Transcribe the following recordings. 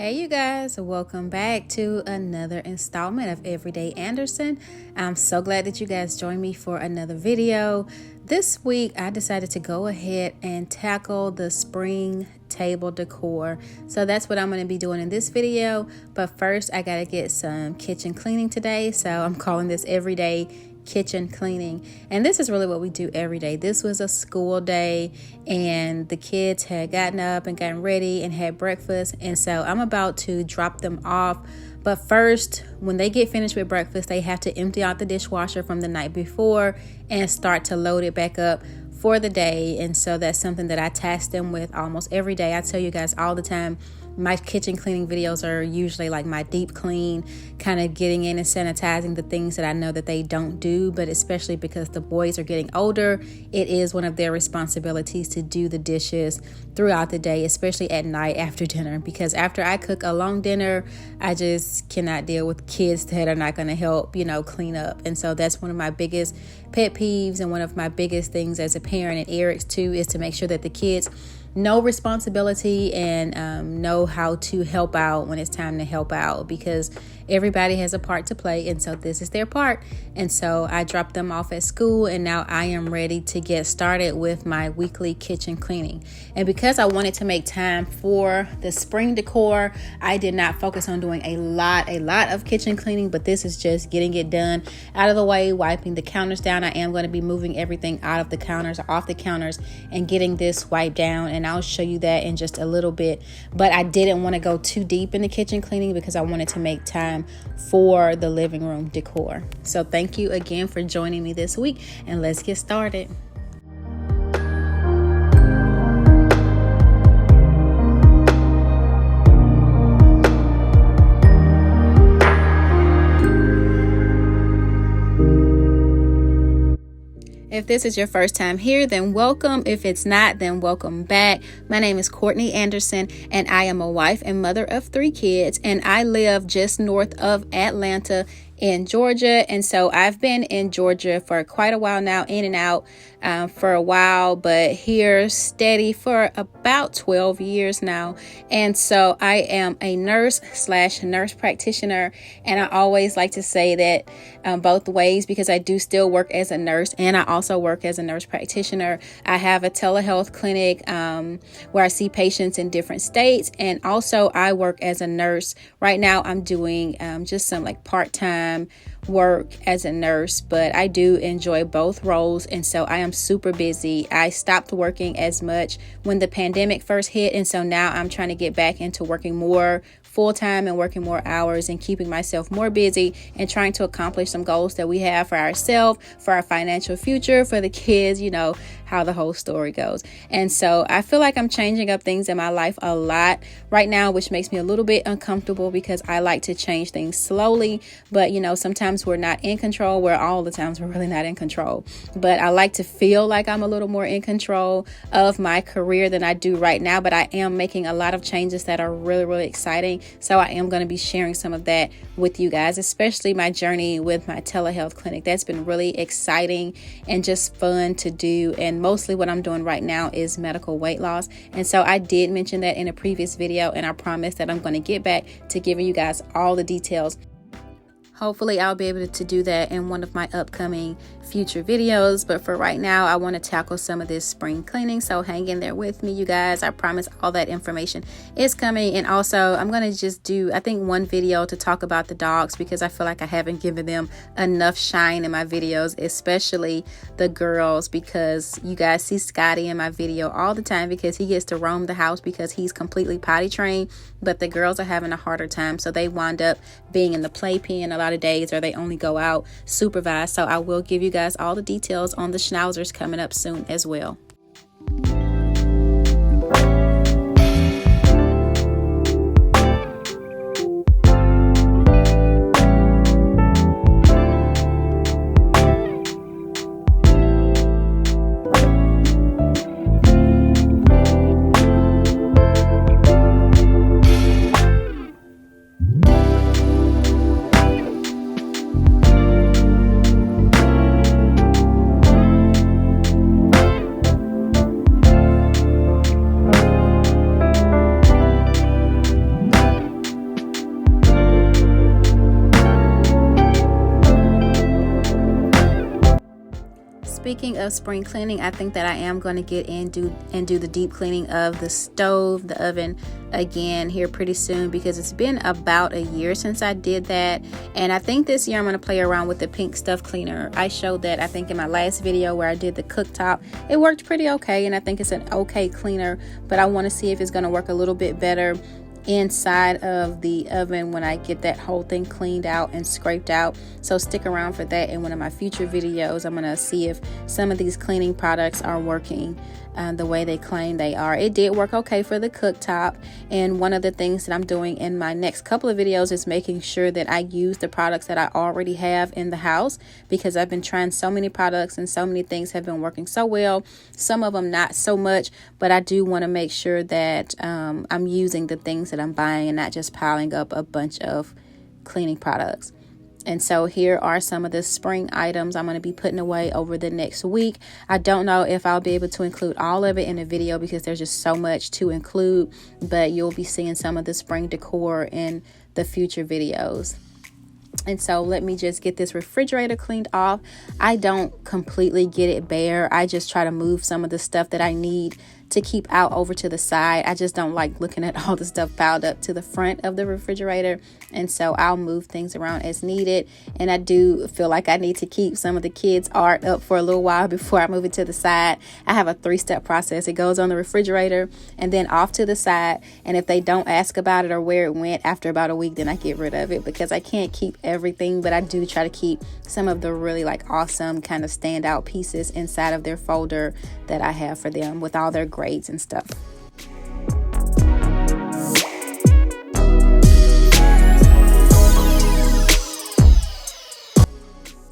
Hey you guys, welcome back to another installment of Everyday Anderson. I'm so glad that you guys joined me for another video. This week I decided to go ahead and tackle the spring table decor. So that's what I'm going to be doing in this video. But first I got to get some kitchen cleaning today. So I'm calling this Everyday Kitchen Cleaning, and this is really what we do every day. This was a school day and the kids had gotten up and gotten ready and had breakfast, and so I'm about to drop them off. But first, when they get finished with breakfast, they have to empty out the dishwasher from the night before and start to load it back up for the day. And so that's something that I task them with almost every day. I tell you guys all the time, my kitchen cleaning videos are usually like my deep clean, kind of getting in and sanitizing the things that I know that they don't do. But especially because the boys are getting older, it is one of their responsibilities to do the dishes throughout the day, especially at night after dinner. Because after I cook a long dinner, I just cannot deal with kids that are not going to help, clean up. And so that's one of my biggest pet peeves, and one of my biggest things as a parent, and Eric's too, is to make sure that the kids know responsibility and know how to help out when it's time to help out, because everybody has a part to play, and so this is their part. And so I dropped them off at school, and now I am ready to get started with my weekly kitchen cleaning. And because I wanted to make time for the spring decor, I did not focus on doing a lot of kitchen cleaning, but this is just getting it done out of the way, wiping the counters down. I am going to be moving everything out of the counters, off the counters, and getting this wiped down, and I'll show you that in just a little bit. But I didn't want to go too deep in the kitchen cleaning because I wanted to make time for the living room decor. So thank you again for joining me this week, and let's get started. If this is your first time here, then welcome. If it's not, then welcome back. My name is Courtney Anderson, and I am a wife and mother of 3 kids, and I live just north of Atlanta in Georgia. And so I've been in Georgia for quite a while now, in and out for a while, but here steady for about 12 years now. And so I am a nurse/nurse practitioner, and I always like to say that both ways, because I do still work as a nurse and I also work as a nurse practitioner. I have a telehealth clinic where I see patients in different states, and also I work as a nurse. Right now I'm doing just some like part-time work as a nurse, but I do enjoy both roles, and so I am super busy. I stopped working as much when the pandemic first hit, and so now I'm trying to get back into working more full-time and working more hours and keeping myself more busy and trying to accomplish some goals that we have for ourselves, for our financial future, for the kids, how the whole story goes. And so I feel like I'm changing up things in my life a lot right now, which makes me a little bit uncomfortable because I like to change things slowly. But sometimes we're not in control, where all the times we're really not in control. But I like to feel like I'm a little more in control of my career than I do right now. But I am making a lot of changes that are really, really exciting. So I am going to be sharing some of that with you guys, especially my journey with my telehealth clinic. That's been really exciting and just fun to do. And mostly what I'm doing right now is medical weight loss. And so I did mention that in a previous video, and I promise that I'm going to get back to giving you guys all the details. Hopefully I'll be able to do that in one of my upcoming future videos. But for right now, I want to tackle some of this spring cleaning. So hang in there with me, you guys. I promise all that information is coming. And also I'm going to just do, I think, one video to talk about the dogs, because I feel like I haven't given them enough shine in my videos, especially the girls, because you guys see Scotty in my video all the time because he gets to roam the house because he's completely potty trained. But the girls are having a harder time. So they wind up being in the playpen a lot of days, or they only go out supervised. So I will give you guys all the details on the schnauzers coming up soon as well. Speaking of spring cleaning, I think that I am going to get in do the deep cleaning of the stove, the oven again here pretty soon, because it's been about a year since I did that. And I think this year I'm going to play around with the pink stuff cleaner. I showed that, I think, in my last video where I did the cooktop. It worked pretty okay, and I think it's an okay cleaner, but I want to see if it's going to work a little bit better inside of the oven when I get that whole thing cleaned out and scraped out. So stick around for that. In one of my future videos, I'm gonna see if some of these cleaning products are working the way they claim they are. It did work okay for the cooktop, and one of the things that I'm doing in my next couple of videos is making sure that I use the products that I already have in the house, because I've been trying so many products and so many things have been working so well, some of them not so much, but I do want to make sure that I'm using the things that I'm buying and not just piling up a bunch of cleaning products. And so here are some of the spring items I'm going to be putting away over the next week. I don't know if I'll be able to include all of it in a video because there's just so much to include, but you'll be seeing some of the spring decor in the future videos. And so let me just get this refrigerator cleaned off. I don't completely get it bare. I just try to move some of the stuff that I need to keep out over to the side. I just don't like looking at all the stuff piled up to the front of the refrigerator, and so I'll move things around as needed. And I do feel like I need to keep some of the kids' art up for a little while before I move it to the side. I have a 3-step process. It goes on the refrigerator and then off to the side, and if they don't ask about it or where it went after about a week, then I get rid of it, because I can't keep everything, but I do try to keep some of the really awesome kind of standout pieces inside of their folder that I have for them with all their grades and stuff.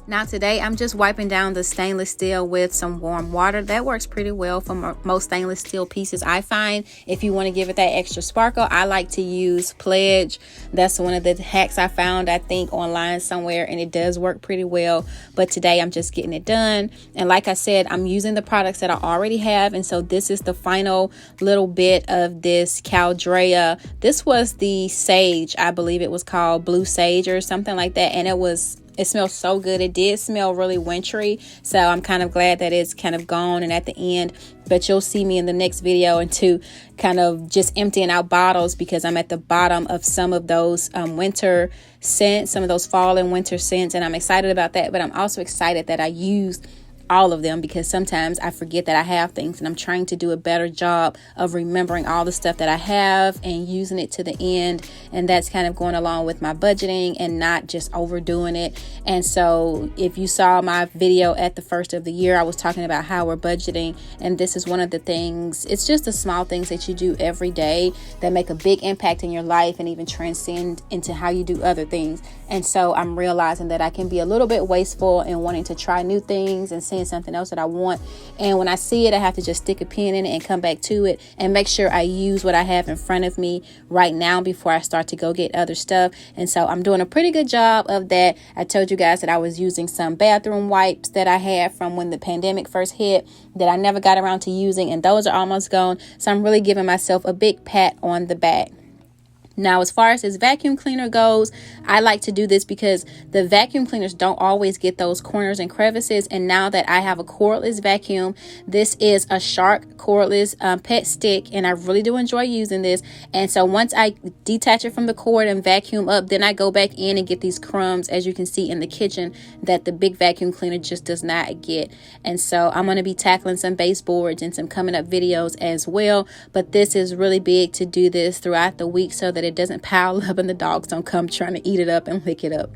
Now today I'm just wiping down the stainless steel with some warm water. That works pretty well for most stainless steel pieces, I find. If you want to give it that extra sparkle, I like to use Pledge. That's one of the hacks I found, I think, online somewhere, and it does work pretty well. But today I'm just getting it done. And like I said, I'm using the products that I already have, and so this is the final little bit of this Caldrea. This was the Sage, I believe it was called Blue Sage or something like that, and it smells so good. It did smell really wintry, so I'm kind of glad that it's kind of gone and at the end. But you'll see me in the next video into kind of just emptying out bottles, because I'm at the bottom of some of those winter scents, some of those fall and winter scents, and I'm excited about that. But I'm also excited that I used all of them, because sometimes I forget that I have things, and I'm trying to do a better job of remembering all the stuff that I have and using it to the end. And that's kind of going along with my budgeting and not just overdoing it. And so if you saw my video at the first of the year, I was talking about how we're budgeting, and this is one of the things. It's just the small things that you do every day that make a big impact in your life and even transcend into how you do other things. And so I'm realizing that I can be a little bit wasteful in wanting to try new things and seeing something else that I want, and when I see it, I have to just stick a pin in it and come back to it and make sure I use what I have in front of me right now before I start to go get other stuff. And so I'm doing a pretty good job of that. I told you guys that I was using some bathroom wipes that I had from when the pandemic first hit that I never got around to using, and those are almost gone. So I'm really giving myself a big pat on the back. Now, as far as this vacuum cleaner goes, I like to do this because the vacuum cleaners don't always get those corners and crevices. And now that I have a cordless vacuum, this is a Shark cordless pet stick, and I really do enjoy using this. And so once I detach it from the cord and vacuum up, then I go back in and get these crumbs, as you can see in the kitchen, that the big vacuum cleaner just does not get. And so I'm going to be tackling some baseboards and some coming up videos as well. But this is really big to do this throughout the week so that it doesn't pile up and the dogs don't come trying to eat it up and lick it up.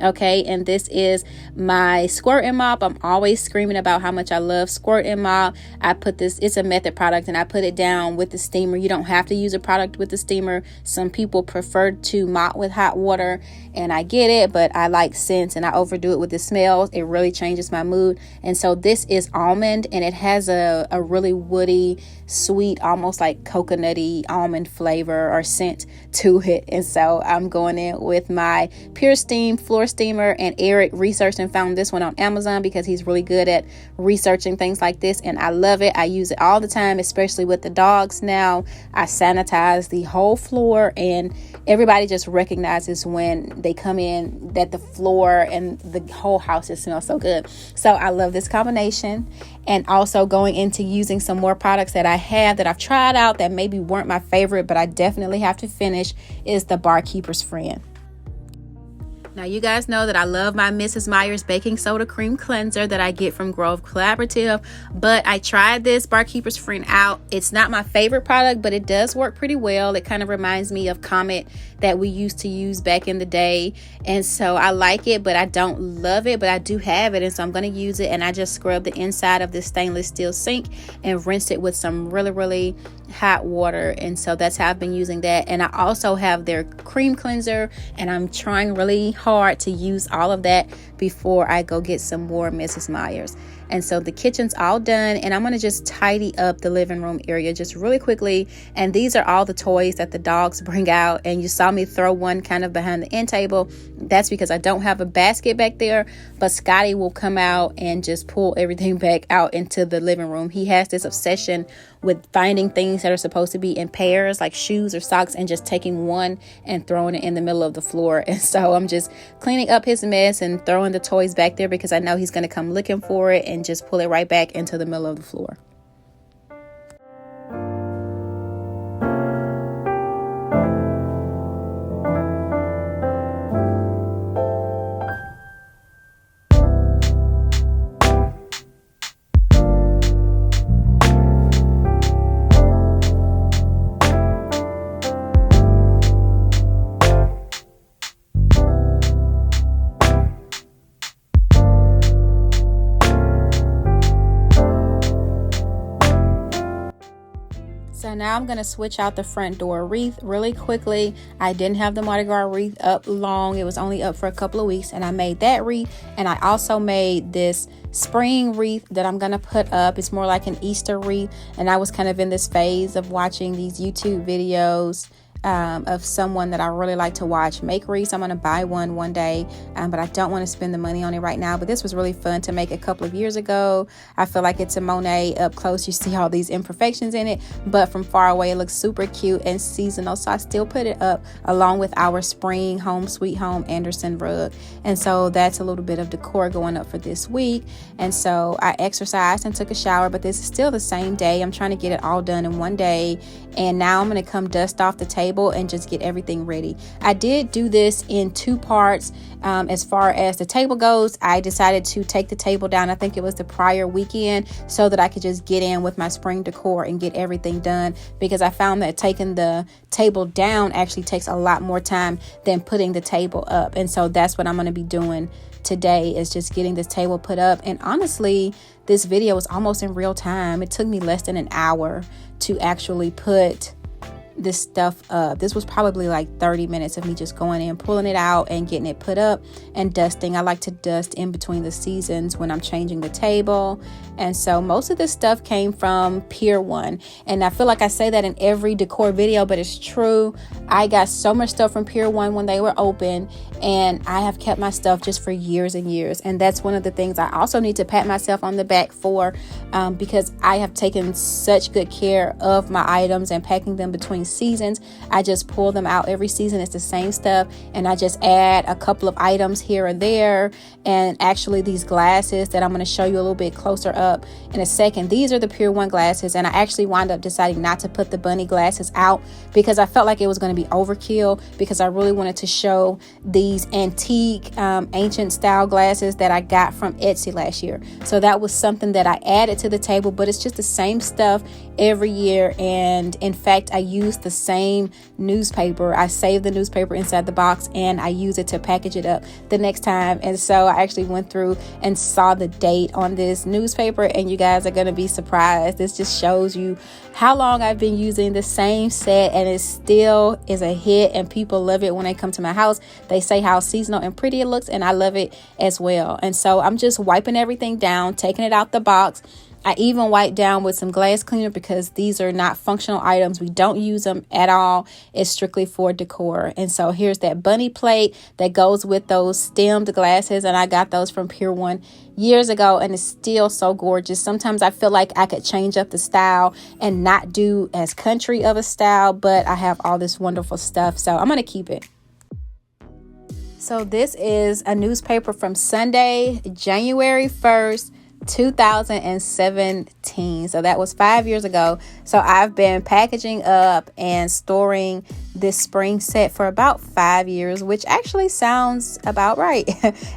Okay, and this is my Squirt and Mop. I'm always screaming about how much I love Squirt and Mop. I put this, it's a Method product, and I put it down with the steamer. You don't have to use a product with the steamer. Some people prefer to mop with hot water, and I get it, but I like scents and I overdo it with the smells. It really changes my mood. And so this is Almond, and it has a really woody, sweet, almost like coconutty almond flavor or scent to it. And so I'm going in with my PurSteam floor steamer, and Eric researched and found this one on Amazon because he's really good at researching things like this, and I love it. I use it all the time, especially with the dogs now. I sanitize the whole floor, and everybody just recognizes when they come in that the floor and the whole house just smells so good. So I love this combination. And also going into using some more products that I have that I've tried out that maybe weren't my favorite, but I definitely have to finish, is the Barkeeper's Friend. Now, you guys know that I love my Mrs. Meyer's baking soda cream cleanser that I get from Grove Collaborative, but I tried this Barkeeper's Friend out. It's not my favorite product, but it does work pretty well. It kind of reminds me of Comet that we used to use back in the day, and so I like it, but I don't love it, but I do have it, and so I'm going to use it. And I just scrub the inside of this stainless steel sink and rinse it with some really hot water, and so that's how I've been using that. And I also have their cream cleanser, and I'm trying really hard to use all of that before I go get some more Mrs. Meyer's. And so the kitchen's all done, and I'm going to just tidy up the living room area just really quickly. And these are all the toys that the dogs bring out, and you saw me throw one kind of behind the end table. That's because I don't have a basket back there, but Scotty will come out and just pull everything back out into the living room. He has this obsession with finding things that are supposed to be in pairs, like shoes or socks, and just taking one and throwing it in the middle of the floor. And so I'm just cleaning up his mess and throwing the toys back there because I know he's going to come looking for it and just pull it right back into the middle of the floor. So now I'm going to switch out the front door wreath really quickly. I didn't have the Mardi Gras wreath up long. It was only up for a couple of weeks, and I made that wreath. And I also made this spring wreath that I'm going to put up. It's more like an Easter wreath. And I was kind of in this phase of watching these YouTube videos of someone that I really like to watch make wreaths. I'm going to buy one day, but I don't want to spend the money on it right now. But this was really fun to make a couple of years ago. I feel like it's a Monet. Up close you see all these imperfections in it, but from far away it looks super cute and seasonal, so I still put it up along with our spring Home Sweet Home Anderson rug. And so that's a little bit of decor going up for this week. And so I exercised and took a shower, but this is still the same day. I'm trying to get it all done in one day, and now I'm going to come dust off the table and just get everything ready. I did do this in two parts. As far as the table goes, I decided to take the table down, I think it was the prior weekend, so that I could just get in with my spring decor and get everything done, because I found that taking the table down actually takes a lot more time than putting the table up. And so that's what I'm going to be doing today, is just getting this table put up. And honestly, this video was almost in real time. It took me less than an hour to actually put this stuff up. This was probably like 30 minutes of me just going in, pulling it out and getting it put up and dusting. I like to dust in between the seasons when I'm changing the table. And so most of this stuff came from Pier 1. And I feel like I say that in every decor video, but it's true. I got so much stuff from Pier 1 when they were open, and I have kept my stuff just for years and years. And that's one of the things I also need to pat myself on the back for, because I have taken such good care of my items and packing them between seasons. I just pull them out every season. It's the same stuff, and I just add a couple of items here or there. And actually these glasses that I'm going to show you a little bit closer up in a second, these are the Pier 1 glasses, and I actually wound up deciding not to put the bunny glasses out because I felt like it was going to be overkill, because I really wanted to show these antique ancient style glasses that I got from Etsy last year. So that was something that I added to the table, but it's just the same stuff every year. And in fact, I used the same newspaper. I saved the newspaper inside the box, and I use it to package it up the next time. And so I actually went through and saw the date on this newspaper, and you guys are going to be surprised. This just shows you how long I've been using the same set, and it still is a hit, and people love it when they come to my house. They say how seasonal and pretty it looks, and I love it as well. And so I'm just wiping everything down, taking it out the box, I even wiped down with some glass cleaner because these are not functional items. We don't use them at all. It's strictly for decor. And so here's that bunny plate that goes with those stemmed glasses. And I got those from Pier years ago, and it's still so gorgeous. Sometimes I feel like I could change up the style and not do as country of a style, but I have all this wonderful stuff, so I'm going to keep it. So this is a newspaper from Sunday, January 1st, 2017. So that was 5 years ago. So I've been packaging up and storing this spring set for about 5 years, which actually sounds about right.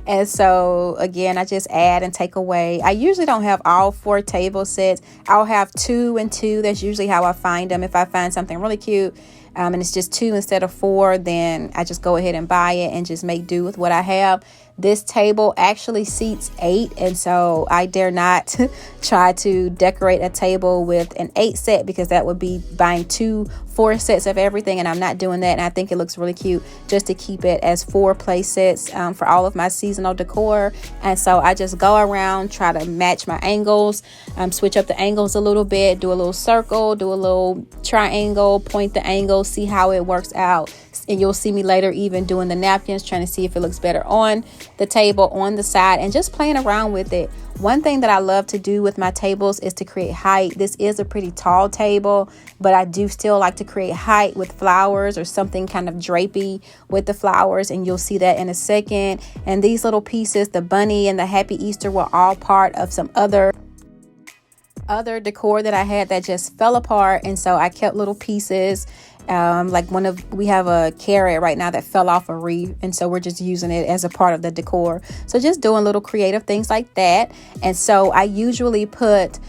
And so again, I just add and take away. I usually don't have all 4 table sets. I'll have 2 and 2. That's usually how I find them. If I find something really cute, and it's just 2 instead of 4, then I just go ahead and buy it and just make do with what I have. This table actually seats 8, and so I dare not try to decorate a table with an 8 set, because that would be buying 2 4 sets of everything, and I'm not doing that. And I think it looks really cute just to keep it as 4 play sets for all of my seasonal decor. And so I just go around, try to match my angles, switch up the angles a little bit, do a little circle, do a little triangle, point the angle, see how it works out. And you'll see me later even doing the napkins, trying to see if it looks better on the table, on the side, and just playing around with it. One thing that I love to do with my tables is to create height. This is a pretty tall table, but I do still like to create height with flowers or something kind of drapey with the flowers, and you'll see that in a second. And these little pieces, the bunny and the Happy Easter, were all part of some other decor that I had that just fell apart, and so I kept little pieces. Like we have a carrot right now that fell off a wreath, and so we're just using it as a part of the decor. So just doing little creative things like that. And so I usually put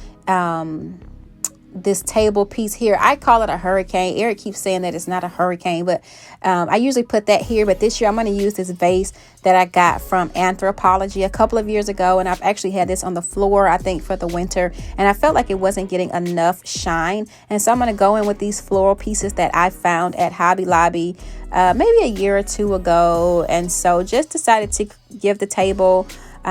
this table piece here. I call it a hurricane. Eric keeps saying that it's not a hurricane, but I usually put that here. But this year I'm going to use this vase that I got from Anthropology a couple of years ago, and I've actually had this on the floor, I think, for the winter, and I felt like it wasn't getting enough shine. And so I'm going to go in with these floral pieces that I found at Hobby Lobby maybe a year or 2 ago. And so just decided to give the table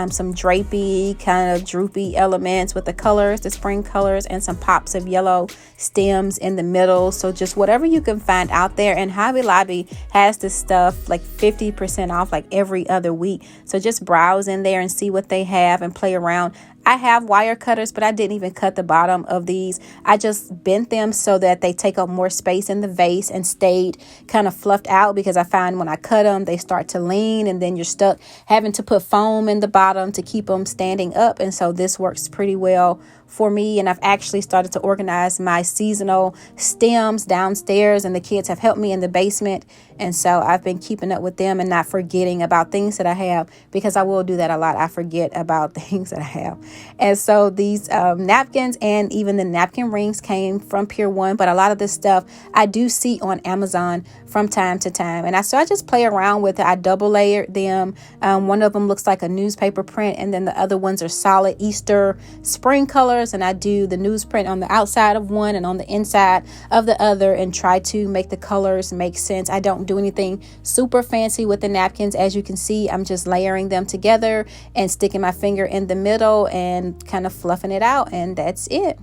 some drapey, kind of droopy elements with the colors, the spring colors, and some pops of yellow stems in the middle. So just whatever you can find out there. And Hobby Lobby has this stuff like 50% off like every other week. So just browse in there and see what they have and play around. I have wire cutters, but I didn't even cut the bottom of these. I just bent them so that they take up more space in the vase and stayed kind of fluffed out, because I find when I cut them, they start to lean, and then you're stuck having to put foam in the bottom to keep them standing up. And so this works pretty well for me. And I've actually started to organize my seasonal stems downstairs, and the kids have helped me in the basement. And so I've been keeping up with them and not forgetting about things that I have, because I will do that a lot. I forget about things that I have. And so these napkins and even the napkin rings came from Pier 1, but a lot of this stuff I do see on Amazon from time to time. And I just play around with it. I double layered them. One of them looks like a newspaper print, and then the other ones are solid Easter spring colors. And I do the newsprint on the outside of one and on the inside of the other, and try to make the colors make sense. I don't do anything super fancy with the napkins. As you can see, I'm just layering them together and sticking my finger in the middle and kind of fluffing it out, and that's it.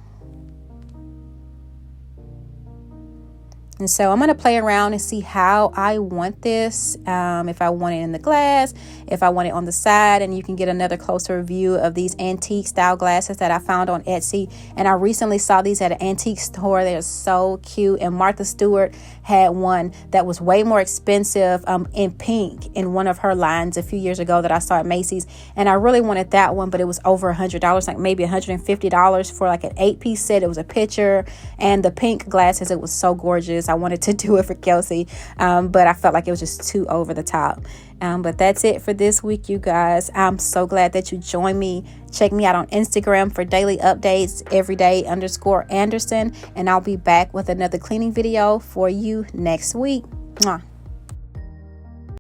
And so I'm going to play around and see how I want this. If I want it in the glass, if I want it on the side. And you can get another closer view of these antique style glasses that I found on Etsy. And I recently saw these at an antique store. They're so cute. And Martha Stewart had one that was way more expensive in pink in one of her lines a few years ago that I saw at Macy's. And I really wanted that one, but it was over $100, like maybe $150 for like an 8-piece set. It was a picture, and the pink glasses, it was so gorgeous. I wanted to do it for Kelsey, but I felt like it was just too over the top. But that's it for this week, you guys. I'm so glad that you joined me. Check me out on Instagram for daily updates, everyday_Anderson, and I'll be back with another cleaning video for you next week. Mwah.